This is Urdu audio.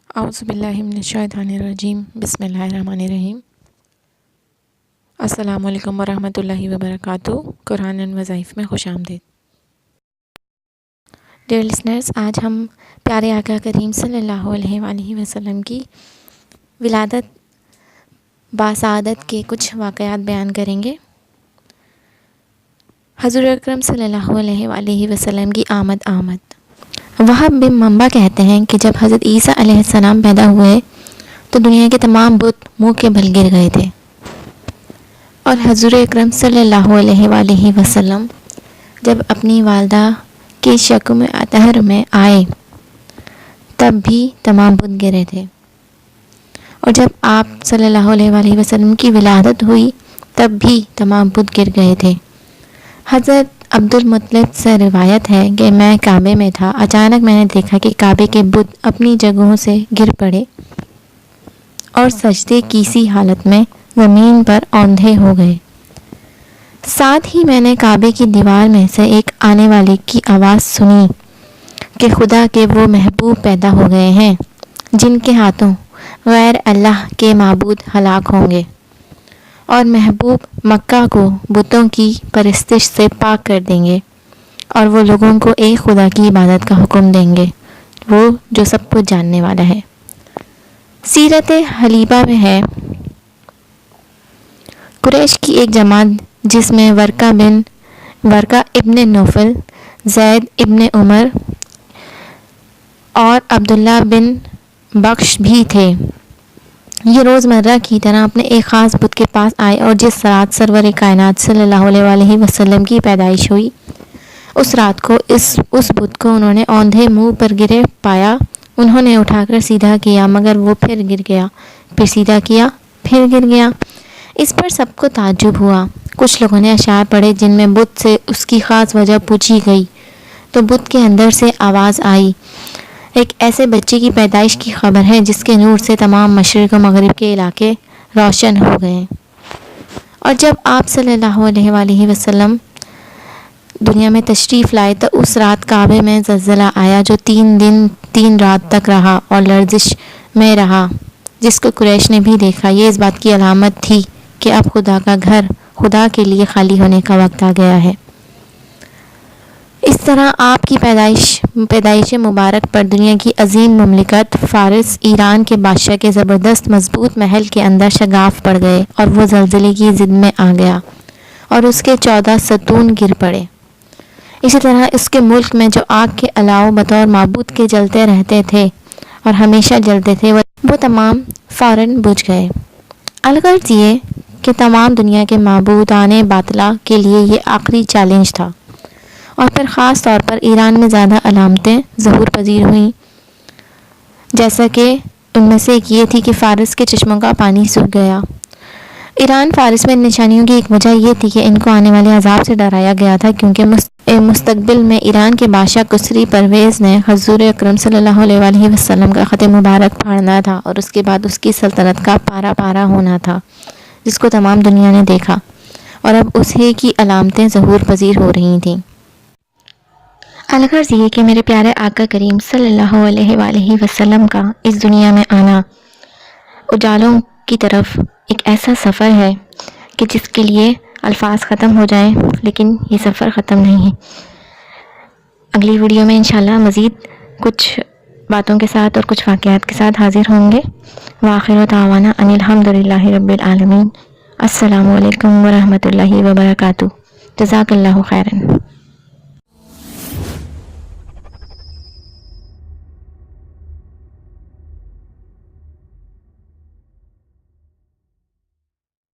اعوذ باللہ من الشیطان الرجیم بسم اللہ الرحمن الرحیم۔ السلام علیکم ورحمۃ اللہ وبرکاتہ۔ قرآن اینڈ وظائف میں خوش آمدید۔ ڈیئر لسنرز، آج ہم پیارے آقا کریم صلی اللہ علیہ وآلہ وسلم کی ولادت باسعادت کے کچھ واقعات بیان کریں گے۔ حضور اکرم صلی اللہ علیہ وآلہ وسلم کی آمد۔ وہب بن منبع کہتے ہیں کہ جب حضرت عیسیٰ علیہ السلام پیدا ہوئے تو دنیا کے تمام بت منہ کے بل گر گئے تھے، اور حضور اکرم صلی اللہ علیہ وآلہ وسلم جب اپنی والدہ کے شکم اطہر میں آئے تب بھی تمام بت گرے تھے، اور جب آپ صلی اللہ علیہ وآلہ وسلم کی ولادت ہوئی تب بھی تمام بت گر گئے تھے۔ حضرت عبد المطلب سے روایت ہے کہ میں کعبے میں تھا، اچانک میں نے دیکھا کہ کعبے کے بت اپنی جگہوں سے گر پڑے اور سجدے کی سی حالت میں زمین پر اوندھے ہو گئے۔ ساتھ ہی میں نے کعبے کی دیوار میں سے ایک آنے والے کی آواز سنی کہ خدا کے وہ محبوب پیدا ہو گئے ہیں جن کے ہاتھوں غیر اللہ کے معبود ہلاک ہوں گے، اور محبوب مکہ کو بتوں کی پرستش سے پاک کر دیں گے، اور وہ لوگوں کو ایک خدا کی عبادت کا حکم دیں گے، وہ جو سب کچھ جاننے والا ہے۔ سیرت حلیبہ میں ہے قریش کی ایک جماعت جس میں ورقہ ابن نوفل، زید ابن عمر اور عبداللہ بن بکش بھی تھے۔ یہ روزمرہ کی طرح اپنے ایک خاص بت کے پاس آئے، اور جس رات سرور کائنات صلی اللہ علیہ وآلہ وسلم کی پیدائش ہوئی اس رات کو اس بت کو انہوں نے اوندھے منہ پر گرے پایا۔ انہوں نے اٹھا کر سیدھا کیا مگر وہ پھر گر گیا، پھر سیدھا کیا پھر گر گیا۔ اس پر سب کو تعجب ہوا۔ کچھ لوگوں نے اشعار پڑھے جن میں بت سے اس کی خاص وجہ پوچھی گئی تو بت کے اندر سے آواز آئی، ایک ایسے بچے کی پیدائش کی خبر ہے جس کے نور سے تمام مشرق و مغرب کے علاقے روشن ہو گئے۔ اور جب آپ صلی اللہ علیہ وآلہ وسلم دنیا میں تشریف لائے تو اس رات کعبے میں زلزلہ آیا جو 3 دن 3 رات تک رہا اور لرزش میں رہا، جس کو قریش نے بھی دیکھا۔ یہ اس بات کی علامت تھی کہ اب خدا کا گھر خدا کے لیے خالی ہونے کا وقت آ گیا ہے۔ اس طرح آپ کی پیدائش مبارک پر دنیا کی عظیم مملکت فارس ایران کے بادشاہ کے زبردست مضبوط محل کے اندر شگاف پڑ گئے، اور وہ زلزلے کی ضد میں آ گیا اور اس کے 14 ستون گر پڑے۔ اسی طرح اس کے ملک میں جو آگ کے الاؤ بطور معبود کے جلتے رہتے تھے اور ہمیشہ جلتے تھے وہ تمام فوراً بجھ گئے۔ الغرض یہ کہ تمام دنیا کے معبودان باطلہ کے لیے یہ آخری چیلنج تھا۔ اور پھر خاص طور پر ایران میں زیادہ علامتیں ظہور پذیر ہوئیں، جیسا کہ ان میں سے ایک یہ تھی کہ فارس کے چشموں کا پانی سوکھ گیا۔ ایران فارس میں نشانیوں کی ایک وجہ یہ تھی کہ ان کو آنے والے عذاب سے ڈرایا گیا تھا، کیونکہ مستقبل میں ایران کے بادشاہ کسری پرویز نے حضور اکرم صلی اللہ علیہ وآلہ وسلم کا خط مبارک پھاڑنا تھا، اور اس کے بعد اس کی سلطنت کا پارا ہونا تھا جس کو تمام دنیا نے دیکھا، اور اب اسی کی علامتیں ظہور پذیر ہو رہی تھیں۔ الغرض یہ کہ میرے پیارے آقا کریم صلی اللہ علیہ وآلہ وسلم کا اس دنیا میں آنا اجالوں کی طرف ایک ایسا سفر ہے کہ جس کے لیے الفاظ ختم ہو جائیں، لیکن یہ سفر ختم نہیں ہے۔ اگلی ویڈیو میں انشاءاللہ مزید کچھ باتوں کے ساتھ اور کچھ واقعات کے ساتھ حاضر ہوں گے۔ وآخر دعوانا ان الحمدللہ رب العالمین۔ السلام علیکم ورحمۃ اللہ وبرکاتہ۔ جزاک اللہ خیراً۔